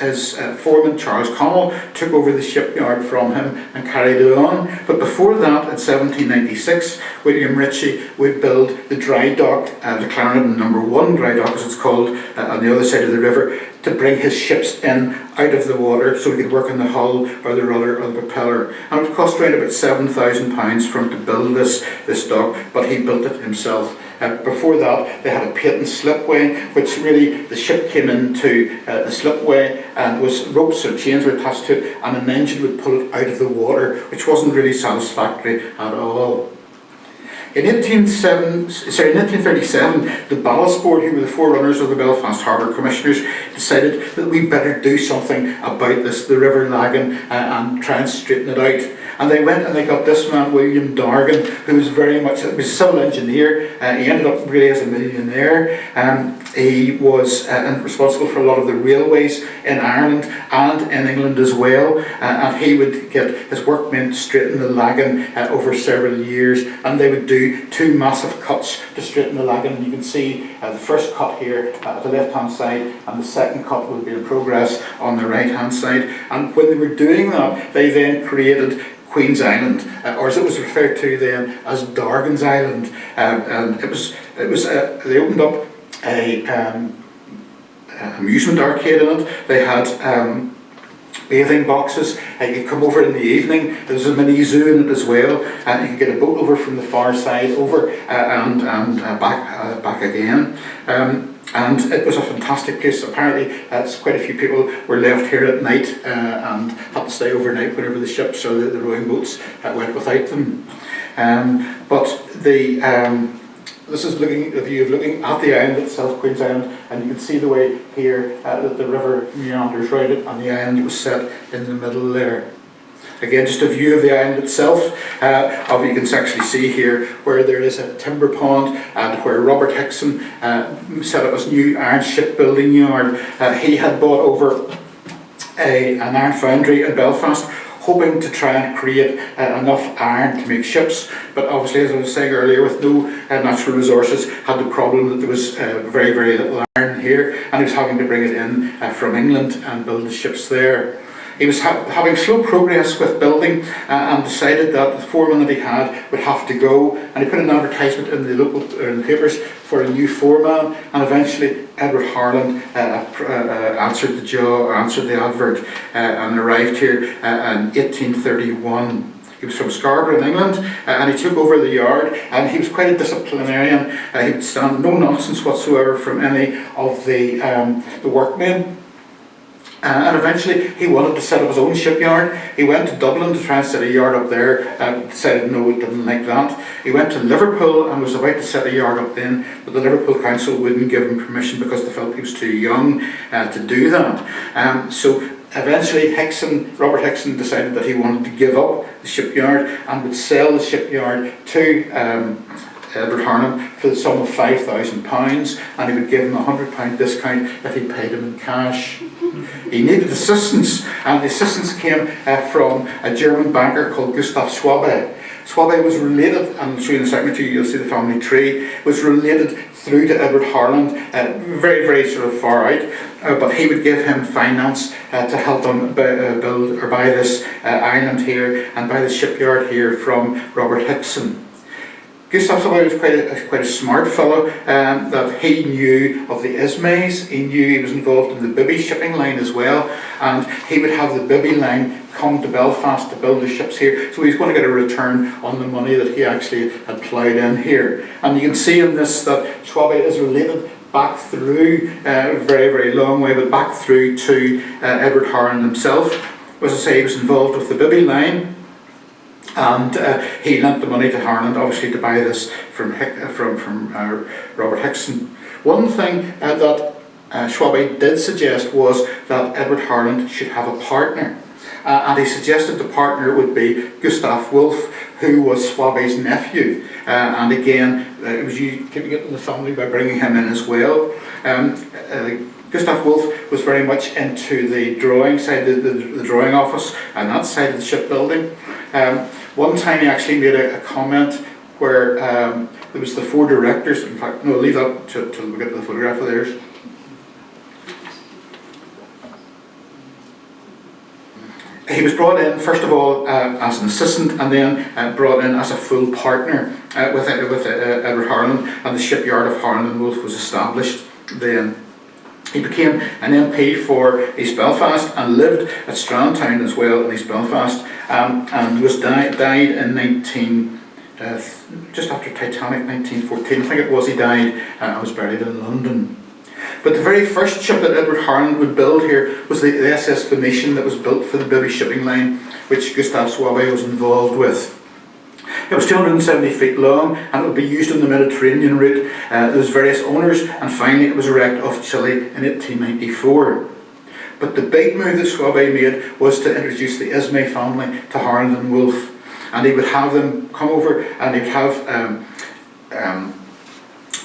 foreman, Charles Connell, took over the shipyard from him and carried it on. But before that, in 1796, William Ritchie would build the dry dock, the Clarendon No. 1 dry dock, as it's called, on the other side of the river, to bring his ships in out of the water so he could work on the hull or the rudder or the propeller. And it would cost around about £7,000 for him to build this dock, but he built it himself. Before that, they had a patent slipway, which really the ship came into the slipway, and was ropes or chains were attached to it, and an engine would pull it out of the water, which wasn't really satisfactory at all. In 1837, the Ballast Board, who were the forerunners of the Belfast Harbour Commissioners, decided that we better do something about this, the river lagan, and try and straighten it out. And they went and they got this man, William Dargan, who was very much, he was a civil engineer. He ended up really as a millionaire. He was responsible for a lot of the railways in Ireland and in England as well. And he would get his workmen to straighten the lagan over several years. And they would do 2 massive cuts to straighten the lagan. And you can see the first cut here at the left-hand side, and the second cut will be in progress on the right-hand side. And when they were doing that, they then created Queen's Island, or as it was referred to then as Dargan's Island. And it was they opened up a amusement arcade in it. They had bathing boxes. You could come over in the evening. There was a mini zoo in it as well, and you could get a boat over from the far side over and back again. And it was a fantastic place. Apparently, quite a few people were left here at night and had to stay overnight whenever the ships or the rowing boats went without them. This is a view of looking at the island itself, Queen's Island, and you can see the way here that the river meanders right it, and the island was set in the middle there. Again, just a view of the island itself. You can actually see here where there is a timber pond, and where Robert Hickson set up his new iron shipbuilding yard. He had bought over an iron foundry in Belfast, hoping to try and create enough iron to make ships. But obviously, as I was saying earlier, with no natural resources, had the problem that there was very, very little iron here, and he was having to bring it in from England and build the ships there. He was having slow progress with building and decided that the foreman that he had would have to go, and he put an advertisement in the local papers for a new foreman, and eventually Edward Harland answered the advert and arrived here in 1831. He was from Scarborough in England, and he took over the yard, and he was quite a disciplinarian. He would stand no nonsense whatsoever from any of the workmen. And eventually he wanted to set up his own shipyard. He went to Dublin to try and set a yard up there, and decided no, he didn't like that. He went to Liverpool and was about to set a yard up then, but the Liverpool Council wouldn't give him permission because they felt he was too young to do that. So eventually Robert Hickson decided that he wanted to give up the shipyard and would sell the shipyard to Edward Harland for the sum of £5,000, and he would give him a £100 discount if he paid him in cash. He needed assistance, and the assistance came from a German banker called Gustav Schwabe. Schwabe was related, and I'll show you in a second or two, you'll see the family tree, was related through to Edward Harland, very, very sort of far out, but he would give him finance to help him build or buy this island here and buy the shipyard here from Robert Hickson. Gustav Schwabe was quite a smart fellow, that he knew of the Ismays. He knew he was involved in the Bibby shipping line as well, and he would have the Bibby line come to Belfast to build the ships here, so he's going to get a return on the money that he actually had ploughed in here. And you can see in this that Schwabe is related back through a very, very long way, but back through to Edward Harland himself. As I say, he was involved with the Bibby line, and he lent the money to Harland, obviously, to buy this from Robert Hickson. One thing that Schwabe did suggest was that Edward Harland should have a partner, and he suggested the partner would be Gustav Wolff, who was Schwabe's nephew, and again, it was keeping it in the family by bringing him in as well. Gustav Wolff was very much into the drawing side, the drawing office, and that side of the shipbuilding. One time he actually made a comment where there was the four directors. In fact, no, leave that till we get to the photograph of theirs. He was brought in, first of all, as an assistant, and then brought in as a full partner with Edward Harland, and the shipyard of Harland Wolff was established then. He became an MP for East Belfast and lived at Strandtown as well in East Belfast, and was died in just after Titanic, 1914, I think it was. He died and was buried in London. But the very first ship that Edward Harland would build here was the SS Venetian that was built for the Bibby shipping line, which Gustav Schwabe was involved with. It was 270 feet long, and it would be used on the Mediterranean route. There was various owners, and finally it was erected off Chile in 1894. But the big move that Schwabe made was to introduce the Ismay family to Harland Wolff, and he would have them come over, and he would have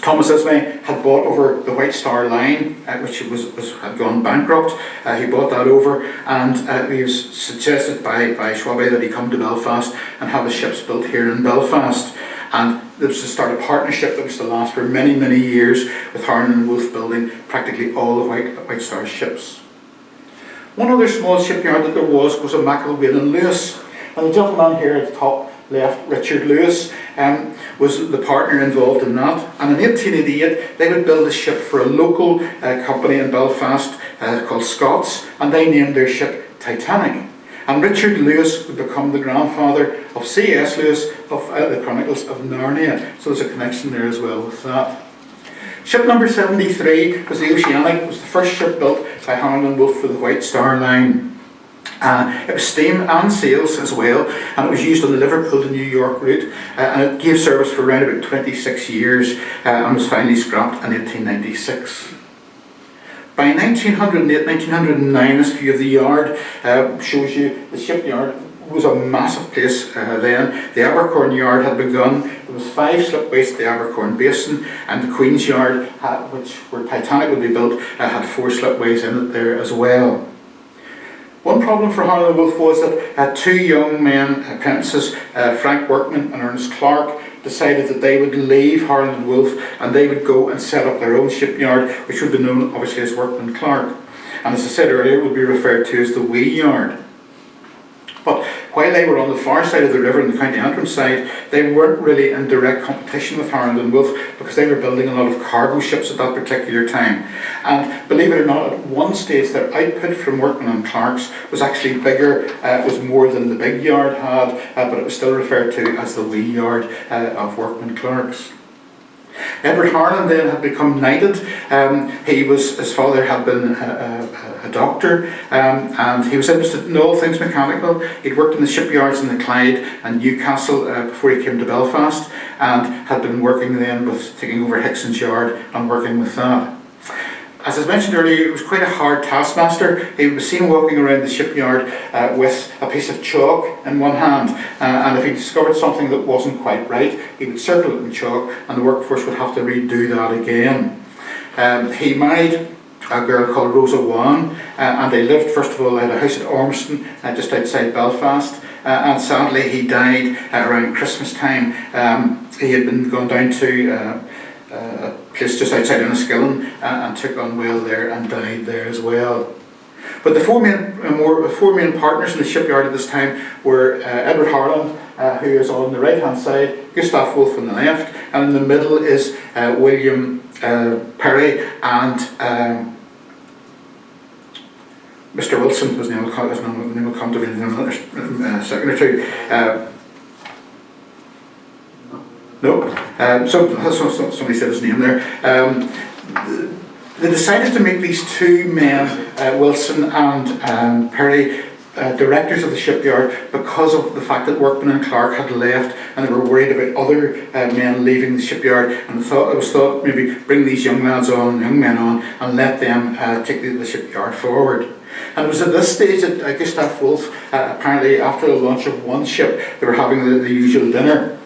Thomas Ismay had bought over the White Star Line, which had gone bankrupt. He bought that over, and it was suggested by Schwabe that he come to Belfast and have the ships built here in Belfast. And there was to start a partnership that was to last for many, many years, with Harland Wolff building practically all the White Star ships. One other small shipyard that there was a Macclesfield and Lewis. And the gentleman here at the top left, Richard Lewis, was the partner involved in that. And in 1888 they would build a ship for a local company in Belfast called Scots, and they named their ship Titanic. And Richard Lewis would become the grandfather of C.S. Lewis of the Chronicles of Narnia, so there's a connection there as well with that. Ship number 73 was the Oceanic. It was the first ship built by Harland Wolff for the White Star Line. It was steam and sails as well, and it was used on the Liverpool to New York route, and it gave service for around about 26 years and was finally scrapped in 1896. By 1908, 1909, this view of the yard shows you the shipyard was a massive place then. The Abercorn Yard had begun. There was 5 slipways at the Abercorn Basin, and the Queen's Yard, where Titanic would be built, had 4 slipways in it there as well. One problem for Harland Wolff was that two young men, apprentices, Frank Workman and Ernest Clark, decided that they would leave Harland Wolff and they would go and set up their own shipyard, which would be known obviously as Workman Clark. And as I said earlier, it would be referred to as the Wee Yard. But while they were on the far side of the river, on the County Antrim side, they weren't really in direct competition with Harland Wolff because they were building a lot of cargo ships at that particular time. And believe it or not, at one stage their output from Workman and Clark's was actually bigger, was more than the big yard had, but it was still referred to as the Wee Yard of Workman Clark's. Edward Harland then had become knighted. His father had been a doctor, and he was interested in all things mechanical. He'd worked in the shipyards in the Clyde and Newcastle before he came to Belfast, and had been working then with taking over Hickson's yard and working with that. As I mentioned earlier, he was quite a hard taskmaster. He was seen walking around the shipyard with a piece of chalk in one hand, and if he discovered something that wasn't quite right, he would circle it in chalk and the workforce would have to redo that again. He married a girl called Rosa Wan, and they lived first of all at a house at Ormiston, just outside Belfast, and sadly he died around Christmas time. He had been gone down to a place just outside Enniskillen and took unwell there and died there as well. But the four main partners in the shipyard at this time were Edward Harland, who is on the right hand side, Gustav Wolff on the left, and in the middle is William Perry and Mr. Wilson. His name will come to me in a second or two. No, somebody said his name there. They decided to make these two men, Wilson and Perry, directors of the shipyard because of the fact that Workman and Clark had left and they were worried about other men leaving the shipyard, and it was thought maybe bring these young men on and let them take the shipyard forward. And it was at this stage that Gustav Wolff, apparently after the launch of one ship, they were having the usual dinner.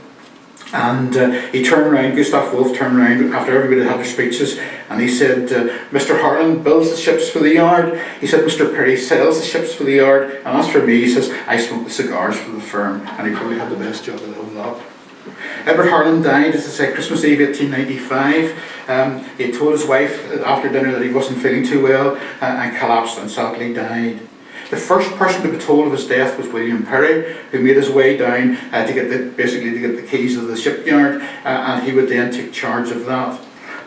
And Gustav Wolff turned around after everybody had their speeches, and he said, Mr. Harland builds the ships for the yard. He said, Mr. Perry sells the ships for the yard, and as for me, he says, I smoke the cigars for the firm. And he probably had the best job of the whole lot. Edward Harland died, as I say, Christmas Eve 1895. He had told his wife after dinner that he wasn't feeling too well, and collapsed and sadly died. The first person to be told of his death was William Perry, who made his way down to get the keys of the shipyard, and he would then take charge of that.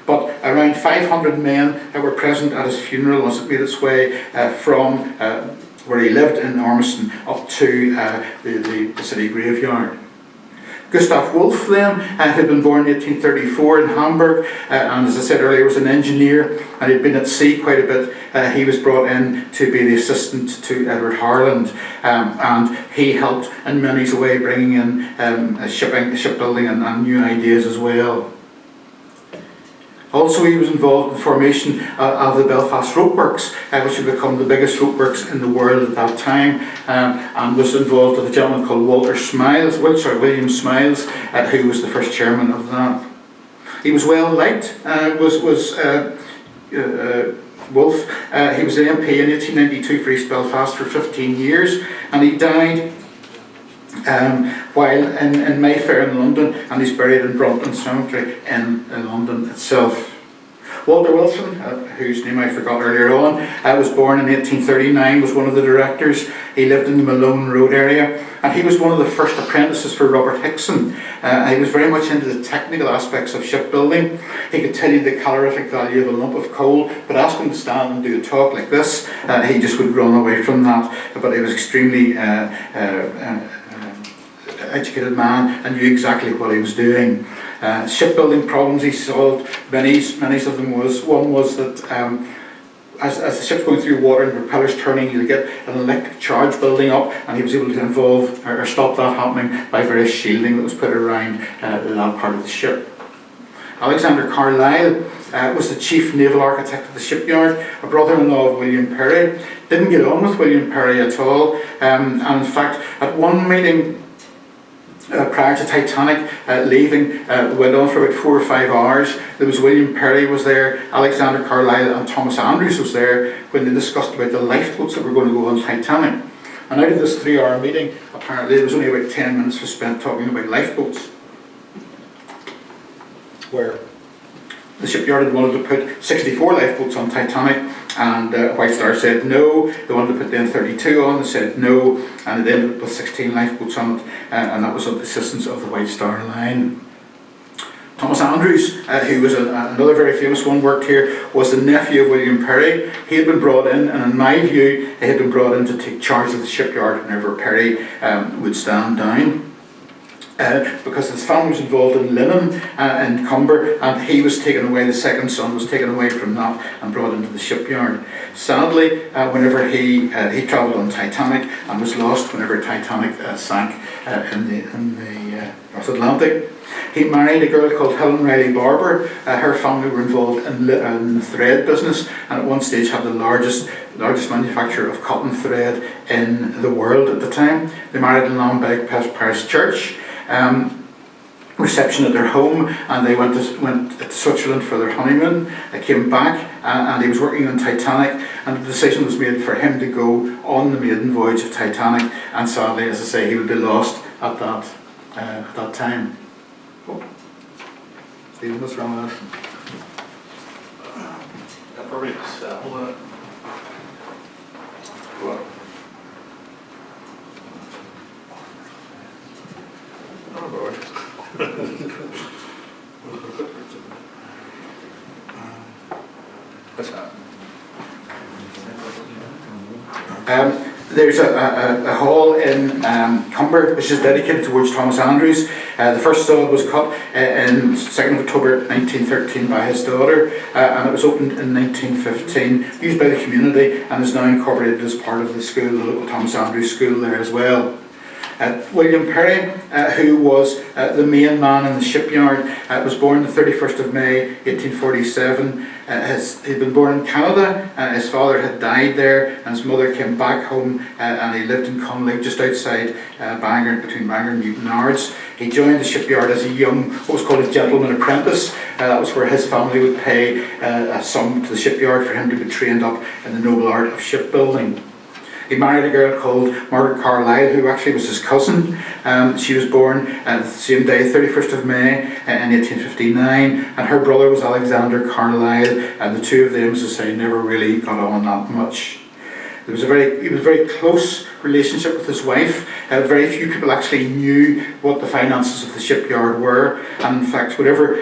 But around 500 men were present at his funeral as it made its way from where he lived in Ormiston up to the city graveyard. Gustav Wolff then had been born in 1834 in Hamburg, and as I said earlier was an engineer, and he'd been at sea quite a bit. He was brought in to be the assistant to Edward Harland, and he helped in many ways bringing in shipbuilding and new ideas as well. Also, he was involved in the formation of the Belfast Rope Works, which had become the biggest rope works in the world at that time, and was involved with a gentleman called William Smiles, who was the first chairman of that. He was well liked, Wolff. He was an MP in 1892 for East Belfast for 15 years, and he died while in Mayfair in London, and he's buried in Brompton Cemetery in London itself. Walter Wilson, whose name I forgot earlier on, was born in 1839, was one of the directors. He lived in the Malone Road area, and he was one of the first apprentices for Robert Hickson. He was very much into the technical aspects of shipbuilding. He could tell you the calorific value of a lump of coal, but ask him to stand and do a talk like this, he just would run away from that. But he was extremely educated man and knew exactly what he was doing. Shipbuilding problems he solved, many of them one was that as the ship's going through water and the propellers turning, you'll get an electric charge building up, and he was able to involve or stop that happening by various shielding that was put around that part of the ship. Alexander Carlyle was the chief naval architect of the shipyard, a brother-in-law of William Perry. Didn't get on with William Perry at all, and in fact at one meeting prior to Titanic leaving, went on for about 4 or 5 hours. There was William Perry was there, Alexander Carlisle and Thomas Andrews was there when they discussed about the lifeboats that were going to go on Titanic. And out of this 3-hour meeting, apparently there was only about 10 minutes was spent talking about lifeboats, where the shipyard had wanted to put 64 lifeboats on Titanic, and White Star said no. They wanted to put then 32 on, they said no, and it ended up with 16 lifeboats on it, and that was on the assistance of the White Star Line. Thomas Andrews, who was another very famous one, worked here, was the nephew of William Perry. He had been brought in, and in my view, he had been brought in to take charge of the shipyard whenever Perry would stand down. Because his family was involved in linen in Cumber, and he was taken away, the second son was taken away from that and brought into the shipyard. Sadly, whenever he travelled on Titanic and was lost whenever Titanic sank in the North Atlantic. He married a girl called Helen Riley Barber. Her family were involved in the thread business, and at one stage had the largest manufacturer of cotton thread in the world at the time. They married in Lambeth Parish Church. Reception at their home, and they went to Switzerland for their honeymoon. They came back, and he was working on Titanic, and the decision was made for him to go on the maiden voyage of Titanic, and sadly, as I say, he would be lost at that time. Oh. Stephen, what's wrong with that? Probably just hold it. What? Oh Lord. What's that? There's a hall in Cumber which is dedicated towards Thomas Andrews. The first sod was cut in 2nd of October 1913 by his daughter, and it was opened in 1915, used by the community, and is now incorporated as part of the school, the local Thomas Andrews School there as well. William Perry, who was the main man in the shipyard, was born the 31st of May 1847. He'd been born in Canada. His father had died there, and his mother came back home, and he lived in Conley, just outside Bangor, between Bangor and Newtonards. He joined the shipyard as a young, what was called a gentleman apprentice. That was where his family would pay a sum to the shipyard for him to be trained up in the noble art of shipbuilding. He married a girl called Margaret Carlisle, who actually was his cousin. She was born the same day, 31st of May in 1859, and her brother was Alexander Carlisle, and the two of them, as I say, never really got on that much. He was a very close relationship with his wife. Very few people actually knew what the finances of the shipyard were, and in fact, whenever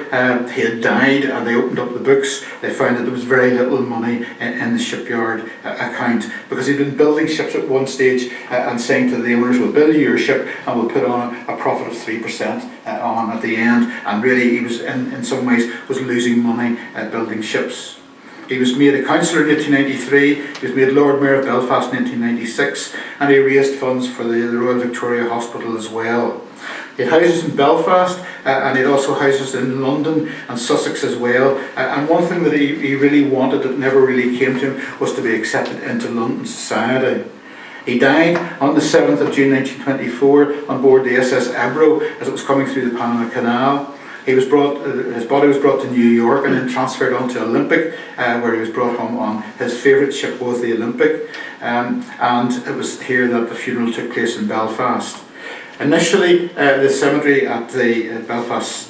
he had died and they opened up the books, they found that there was very little money in the shipyard account, because he'd been building ships at one stage and saying to the owners, "We'll build you your ship and we'll put on a profit of 3% on at the end," and really he was in some ways was losing money building ships. He was made a councillor in 1893, he was made Lord Mayor of Belfast in 1896, and he raised funds for the Royal Victoria Hospital as well. He had houses in Belfast, and he had also houses in London and Sussex as well, and one thing that he really wanted that never really came to him was to be accepted into London society. He died on the 7th of June 1924 on board the SS Ebro as it was coming through the Panama Canal. His body was brought to New York and then transferred on to Olympic, where he was brought home on. His favourite ship was the Olympic, and it was here that the funeral took place in Belfast. Initially, the cemetery at the Belfast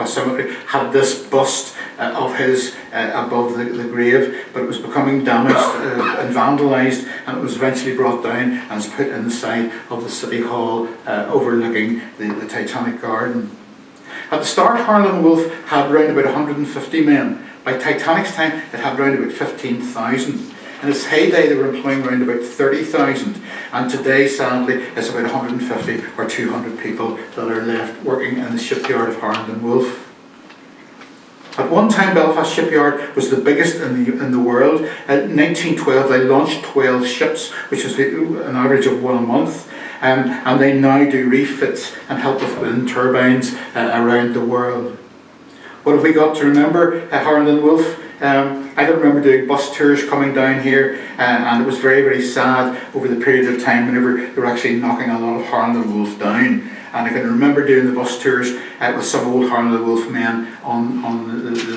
Cemetery had this bust of his above the grave, but it was becoming damaged and vandalised, and it was eventually brought down and was put in the side of the City Hall overlooking the Titanic Garden. At the start, Harland Wolff had around about 150 men. By Titanic's time, it had around about 15,000. In its heyday, they were employing around about 30,000. And today, sadly, it's about 150 or 200 people that are left working in the shipyard of Harland Wolff. At one time, Belfast Shipyard was the biggest in the world. In 1912, they launched 12 ships, which was an average of one a month. And they now do refits and help with wind turbines around the world. What have we got to remember? Harland Wolff I can remember doing bus tours coming down here, and it was very, very sad over the period of time whenever they were actually knocking a lot of Harland Wolff down. And I can remember doing the bus tours with some old Harland Wolff men on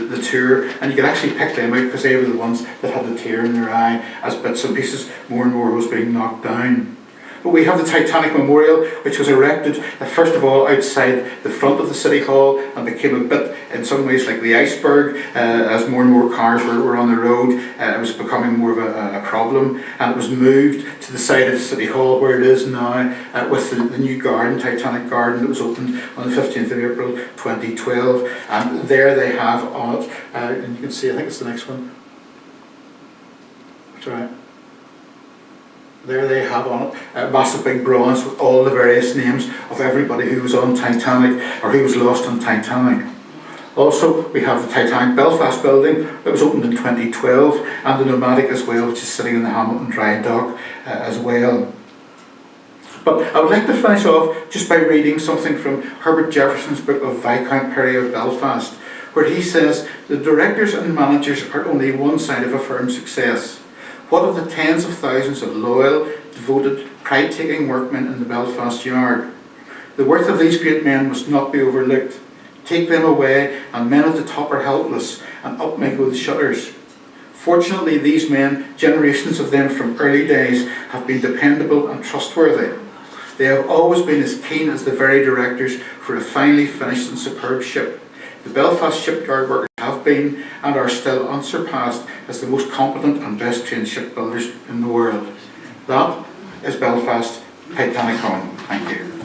the tour, and you could actually pick them out because they were the ones that had the tear in their eye as bits and pieces more and more was being knocked down. But we have the Titanic Memorial, which was erected first of all outside the front of the City Hall and became a bit, in some ways, like the iceberg. As more and more cars were on the road, it was becoming more of a problem, and it was moved to the side of the City Hall where it is now, with the new garden, Titanic Garden, that was opened on the 15th of April 2012. And there they have on it, and you can see, I think it's the next one. That's right. There they have on it a massive big bronze with all the various names of everybody who was on Titanic or who was lost on Titanic. Also, we have the Titanic Belfast building that was opened in 2012, and the Nomadic as well, which is sitting in the Hamilton Dry Dock as well. But I would like to finish off just by reading something from Herbert Jefferson's book of Viscount Perry of Belfast, where he says, "The directors and managers are only one side of a firm's success. What of the tens of thousands of loyal, devoted, pride-taking workmen in the Belfast Yard? The worth of these great men must not be overlooked. Take them away, and men at the top are helpless, and up may go the shutters. Fortunately, these men, generations of them from early days, have been dependable and trustworthy. They have always been as keen as the very directors for a finely finished and superb ship. The Belfast shipyard workers have been and are still unsurpassed as the most competent and best trained shipbuilders in the world." That is Belfast Titanic Home. Thank you.